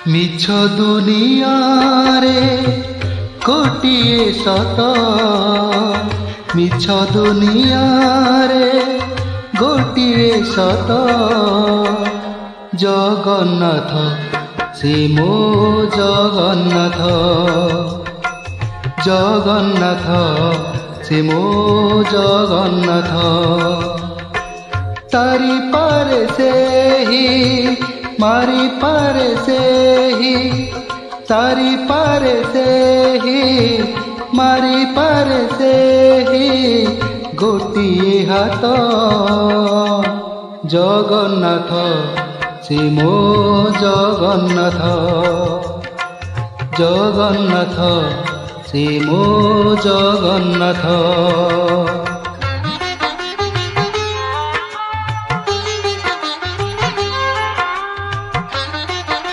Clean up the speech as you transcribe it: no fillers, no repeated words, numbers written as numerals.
ମିଛ ଦୁନିଆରେ ଗୋଟିଏ ସତ, ମିଛ ଦୁନିଆରେ ଗୋଟିଏ ସତ, ଜଗନ୍ନାଥ ସେ ମୋ ଜଗନ୍ନାଥ, ଜଗନ୍ନାଥ ସେ ମୋ ଜଗନ୍ନାଥ। ତାରି ପାରେ ସେହି मारी पारे से ही, तारी पारे से ही, मारी पारे से ही गोटिए हाथ, जगन्नाथ से मो जगन्नाथ, जगन्नाथ से मो जगन्नाथ।